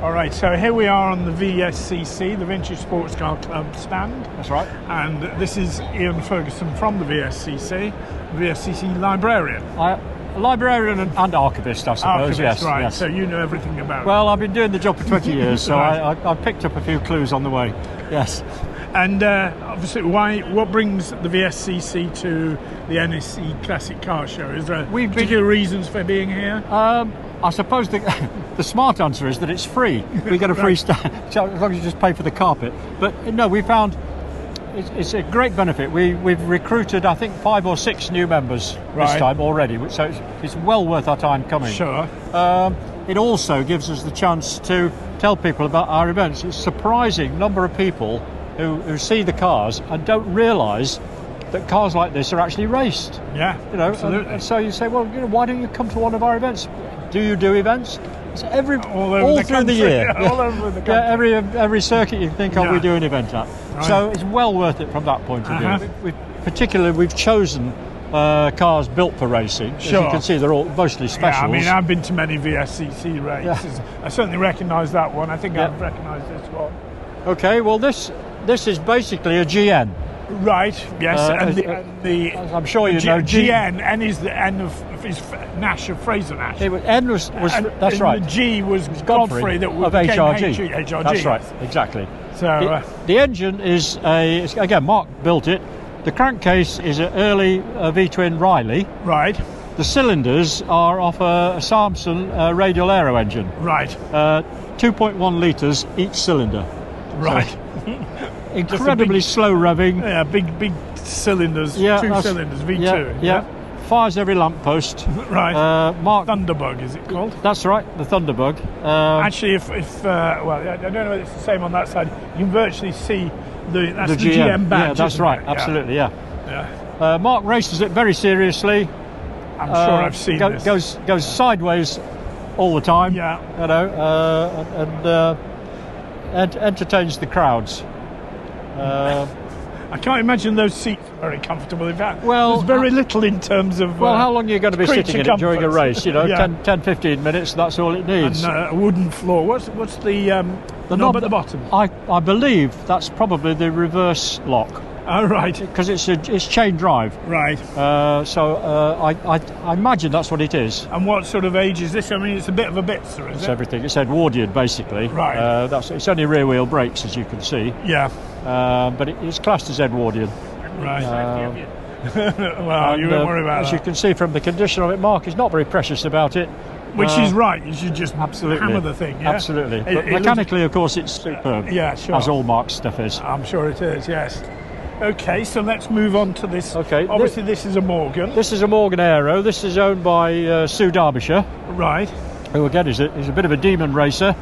All right, so here we are on the VSCC, the Vintage Sports Car Club stand. That's right. And this is Ian Ferguson from the VSCC librarian. Librarian and archivist, I suppose. Archivist, yes, right. yes. So you know everything about it. Well, I've been doing the job for 20 years, so Right. I picked up a few clues on the way. Yes. And obviously, what brings the VSCC to the NEC Classic Car Show? Is there particular reasons for being here? I suppose the smart answer is that it's free. We get a free stand, as long as you just pay for the carpet. But no, we found it's a great benefit. We've recruited, I think, 5 or 6 new members this time already, so it's well worth our time coming. Sure. It also gives us the chance to tell people about our events. It's a surprising number of people who see the cars and don't realise that cars like this are actually raced. Yeah, absolutely. And so you say, well, why don't you come to one of our events? Do you do events? It's all through the year. All over the country. Yeah, every circuit you can think of, we do an event at. Right. So it's well worth it from that point of view. Particularly, we've chosen cars built for racing. Sure. As you can see, they're all mostly specials. Yeah, I mean, I've been to many VSCC races. Yeah. I certainly recognise that one. I think I've recognised this one. Okay, well, this is basically a GN. Right, yes, I'm sure you know GN. N is the N of Nash of Fraser Nash. N was that's right. The G was Godfrey that of became HRG. That's right, exactly. So the engine is again, Mark built it. The crankcase is an early V-twin Riley. Right. The cylinders are off a Samson radial aero engine. Right. 2.1 litres each cylinder. Right. So, incredibly slow revving. Yeah, big cylinders. Yeah, 2 cylinders, V2. Yeah. Fires every lamppost. Right. Mark, Thunderbug, is it called? That's right, the Thunderbug. Actually, if well, I don't know if it's the same on that side. You can virtually see the GM badge. Yeah, that's right. Absolutely, yeah. Mark races it very seriously. I'm sure I've seen this. Goes sideways all the time. Yeah. You know, and entertains the crowds. I can't imagine those seats are very comfortable. In fact, well, there's very little in terms of. Well, how long are you going to be sitting in it during a race? You know, yeah. 10, 15 minutes. That's all it needs. And a wooden floor. What's the knob at the bottom? I believe that's probably the reverse lock. Oh, right. Because it's chain drive. Right. So I imagine that's what it is. And what sort of age is this? I mean, it's a bit of a Bitzer, is it? It's everything. It's Edwardian, basically. Right. It's only rear wheel brakes, as you can see. Yeah. But it's classed as Edwardian. Right. Well, you won't worry about as that. you can see from the condition of it, Mark is not very precious about it. Which is right. You should just hammer the thing. Yeah? Absolutely. But mechanically, of course, it's superb. Yeah, sure. As all Mark's stuff is. I'm sure it is. Yes. Okay, so let's move on to this. Okay. Obviously, this is a Morgan. This is a Morgan Aero. This is owned by Sue Derbyshire. Right. Who, again, is a bit of a demon racer.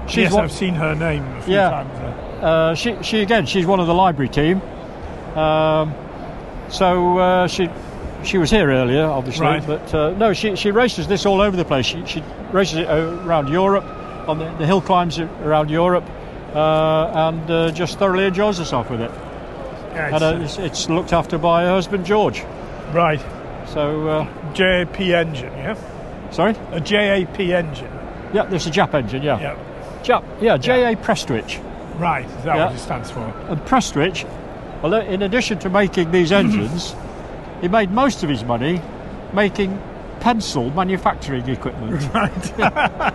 I've seen her name a few times. She's one of the library team. She was here earlier, obviously. Right. But no, she races this all over the place. She races it around Europe, on the hill climbs around Europe, and just thoroughly enjoys herself with it. And it's looked after by her husband George. Right. So JAP engine, yeah. Sorry. A JAP engine. Yeah, there's a JAP engine. Yeah. JA Prestwich. Right. Is that what it stands for? And Prestwich, well, in addition to making these engines, he made most of his money making pencil manufacturing equipment. Right.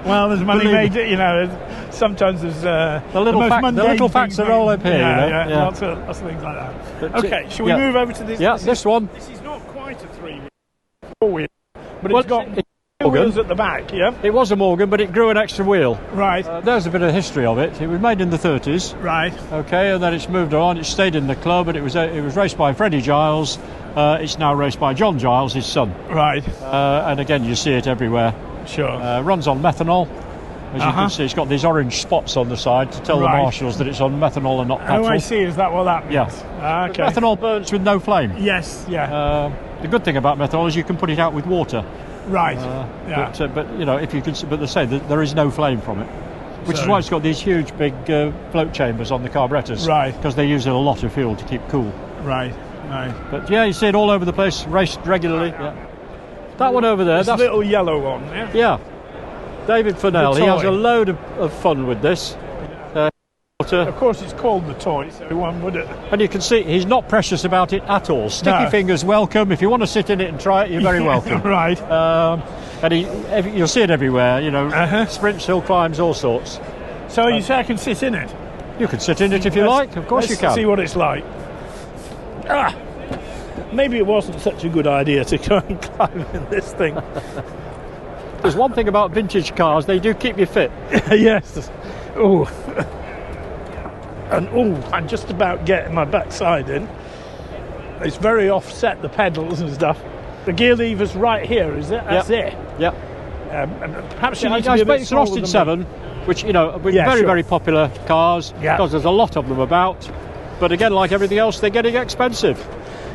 Well, there's money made. You know, sometimes there's the little facts are all up here. Yeah, yeah. Lots of things like that. But, okay, shall we move over to this? Yeah, this one. This is not quite a 4-wheel, but it's got wheels at the back. Yeah. It was a Morgan, but it grew an extra wheel. Right. There's a bit of history of it. It was made in the 30s. Right. Okay, and then it's moved on. It stayed in the club, and it was raced by Freddie Giles. It's now raced by John Giles, his son. Right. And again, you see it everywhere. Sure. Runs on methanol. As you can see, it's got these orange spots on the side to tell the marshals that it's on methanol and not petrol. Oh, I see. Is that what that means? Yeah. Okay. Methanol burns with no flame. Yes. Yeah. The good thing about methanol is you can put it out with water. Right. Yeah. But you know, if you can, but they say that there is no flame from it, which is why it's got these huge, big float chambers on the carburetors. Right. Because they use a lot of fuel to keep cool. Right. Right. But yeah, you see it all over the place, raced regularly. Yeah. That one over there. That's a little yellow one. Yeah. Yeah. David Fennell, he has a load of fun with this. Of course, it's called the toy, so one would it. And you can see he's not precious about it at all. Sticky fingers welcome. If you want to sit in it and try it, you're very welcome. Right. And you'll see it everywhere, you know, sprints, hill climbs, all sorts. So you say I can sit in it? You can sit in it if you like, of course you can. Let's see what it's like. Maybe it wasn't such a good idea to go and climb in this thing. There's one thing about vintage cars, they do keep you fit. Yes. Oh. And I'm just about getting my backside in. It's very offset, the pedals and stuff. The gear lever's right here, is it? That's it. Yeah. Perhaps you need to be a bit it's an Austin 7, which, you know, with very popular cars, because there's a lot of them about. But again, like everything else, they're getting expensive.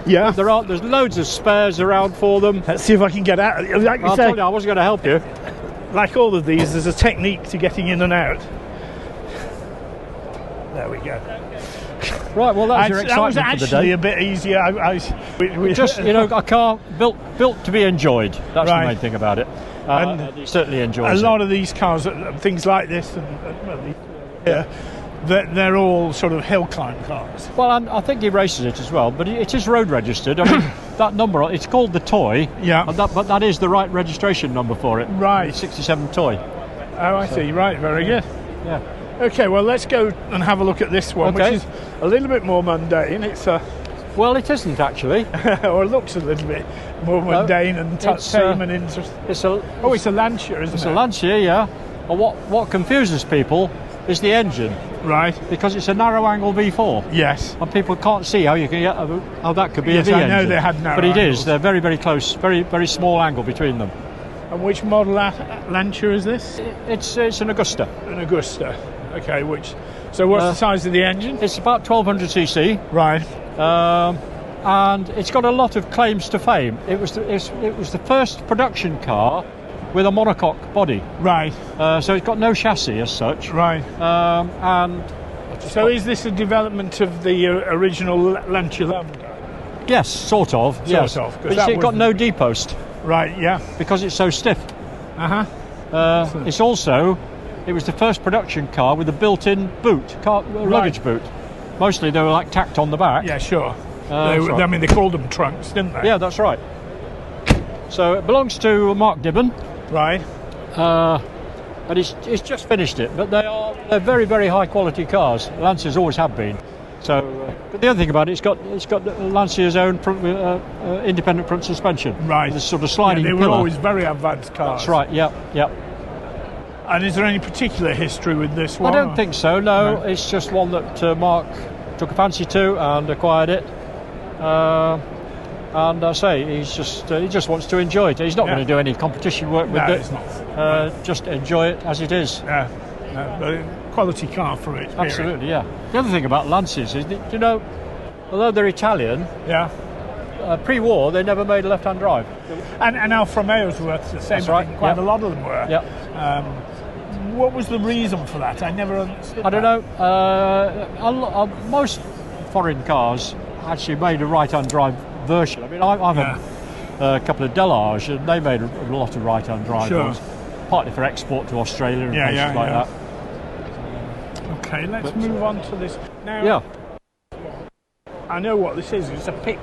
Yeah. There's loads of spares around for them. Let's see if I can get out. Like I told you, I wasn't going to help you. Like all of these, there's a technique to getting in and out. There we go. Right, well, that's your excitement that was for the day. Actually a bit easier. We just, you know, a car built to be enjoyed. That's the main thing about it. And he certainly enjoys it. A lot of these cars, things like this, they're all sort of hill climb cars. Well, and I think he races it as well, but it is road registered. I mean, that number, it's called the Toy. Yeah. But that is the right registration number for it. Right. It's 67 Toy. Oh, I see. Right, very good. Yeah. Okay, well, let's go and have a look at this one, which is a little bit more mundane. It's well, it isn't actually. Or it looks a little bit more mundane and tame and interesting. It's a Lancia, isn't it? It's a Lancia, yeah. And what confuses people is the engine. Right. Because it's a narrow angle V4. Yes. And people can't see how you can get how that could be a V engine. I know they had narrow But it angles. is. They're very, very close. Very small angle between them. And which model Lancia is this? It's an Augusta. An Augusta. Okay, so what's the size of the engine? It's about 1200cc. Right. And it's got a lot of claims to fame. It was the first production car with a monocoque body. Right. So it's got no chassis as such. Right. And so is this a development of the original Lancia Lambda? Yes, sort of. Yes. Sort of. But you see, it got no D-post. Right. Yeah. Because it's so stiff. It was the first production car with a built-in boot, luggage boot. Mostly they were like tacked on the back. Yeah, sure. I mean, they called them trunks, didn't they? Yeah, that's right. So it belongs to Mark Dibben. Right. And he's just finished it, but they're very, very high quality cars. Lancias always have been. So, but the other thing about it, it's got Lancia's own independent front suspension. Right. This sort of sliding they pillar. were always very advanced cars. That's right. Yep. And is there any particular history with this one? I don't think so. No, it's just one that Mark took a fancy to and acquired it. And I say he just wants to enjoy it. He's not going to do any competition work with it. He's not. Just enjoy it as it is. Yeah. But quality car for it. Absolutely. Yeah. The other thing about Lancias is that, you know, although they're Italian. Yeah. Pre-war, they never made a left-hand drive. And Alfa Romeos were the same. That's right. Quite a lot of them were. Yeah. What was the reason for that? I never understood. I don't know. Most foreign cars actually made a right-hand drive version. I mean, I've had a couple of Delage, and they made a lot of right-hand drive ones, partly for export to Australia and places like that. Okay, let's move on to this now. I know what this is. It's a pick.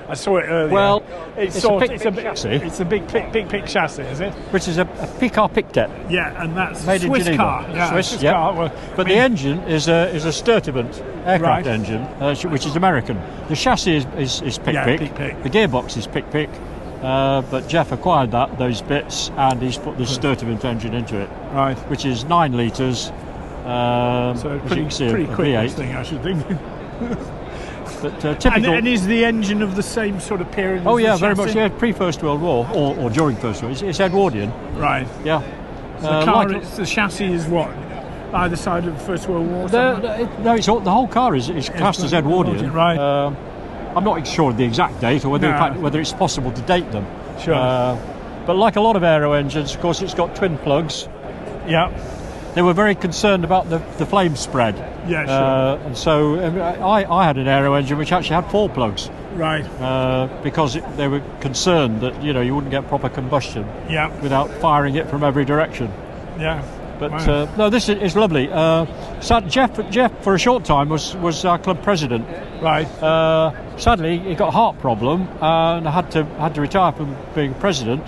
I saw it earlier. Well, it's a pick chassis. It's a big pick chassis, is it? Which is a Picard Pictet. Yeah, and that's made Swiss in Geneva. car. Yeah, Swiss car. Well, but the engine is a Sturtevant aircraft engine, which is American. The chassis is pick. The gearbox is pick. But Jeff acquired those bits, and he's put the Sturtevant engine into it. Right. Which is 9 litres. So pretty quick V8. thing, I should think. But typical. And is the engine of the same sort of period? Oh as yeah, the very chassis? much. Yeah, pre-First World War or during First World War. It's Edwardian. Right. Yeah. So the chassis is what? Either side of the First World War? No, the whole car is classed as Edwardian. Right. I'm not sure of the exact date or whether it's possible to date them. Sure. But like a lot of aero engines, of course, it's got twin plugs. Yeah. They were very concerned about the flame spread. Yeah, sure. And so I had an aero engine which actually had 4 plugs. Right. Because they were concerned that you wouldn't get proper combustion. Yeah. Without firing it from every direction. Yeah. But Wow. no, this is lovely. Jeff, for a short time, was our club president. Right. Sadly, he got a heart problem and had to retire from being president.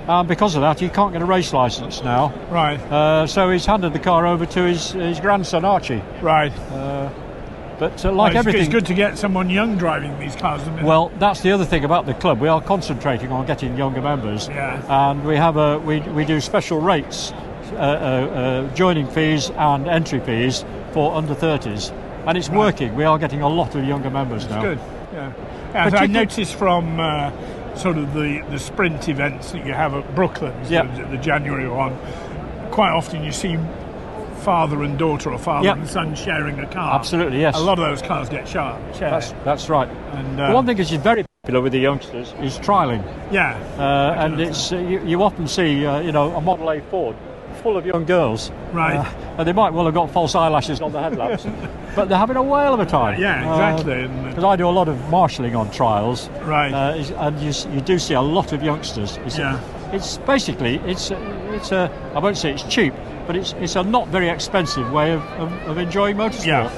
And because of that, he can't get a race licence now. Right. So he's handed the car over to his grandson Archie. Right. But Well, everything, it's good to get someone young driving these cars, isn't it? well, that's the other thing about the club. We are concentrating on getting younger members, Yeah. and we do special rates, joining fees and entry fees for under 30s, and it's working. We are getting a lot of younger members now. Good. Yeah. As I noticed from sort of the sprint events that you have at Brooklands, Yeah. the January one, quite often you see father and daughter or father Yeah. and son sharing a car. Absolutely, yes. A lot of those cars get shared. That's right. And The one thing which is very popular with the youngsters is trialling, yeah. and it's you often see a Model A Ford full of young girls, Right. and they might well have got false eyelashes on the headlamps, but they're having a whale of a time. Yeah, exactly. Because I do a lot of marshalling on trials, Right. And you do see a lot of youngsters. It's basically it's a I won't say it's cheap, but it's a not very expensive way of enjoying motorsport. Yeah.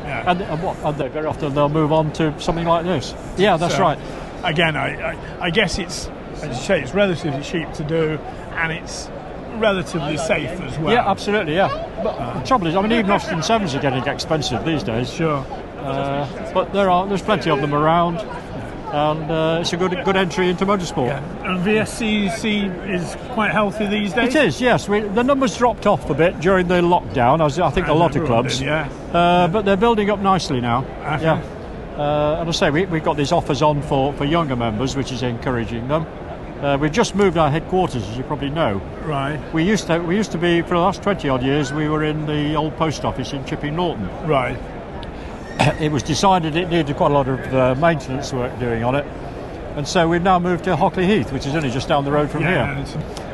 Yeah. And they very often they'll move on to something like this. Yeah, that's right. Again, I guess it's, as you say, it's relatively cheap to do, and it's relatively safe as well. Yeah, absolutely. Yeah, but the trouble is, I mean, even Austin 7s are getting expensive these days. Sure. But there's plenty of them around, and it's a good entry into motorsport. Yeah. And VSCC is quite healthy these days. It is, yes. The numbers dropped off a bit during the lockdown, as I think a lot of clubs. Did, yeah. But they're building up nicely now. Uh-huh. Yeah. And I say we've got these offers on for younger members, which is encouraging them. We've just moved our headquarters, as you probably know. Right. We used to be, for the last 20 odd years, we were in the old post office in Chipping Norton. Right. It was decided it needed quite a lot of maintenance work doing on it, and so we've now moved to Hockley Heath, which is only just down the road from here.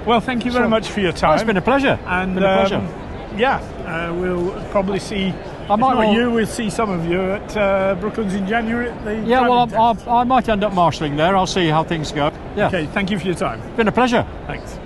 Well, thank you very much for your time. It's been a pleasure. And been a pleasure. We'll probably see. We'll see some of you at Brooklands in January at the. Yeah, well, driving test. I might end up marshalling there. I'll see how things go. Yeah. Okay, thank you for your time. Been a pleasure. Thanks.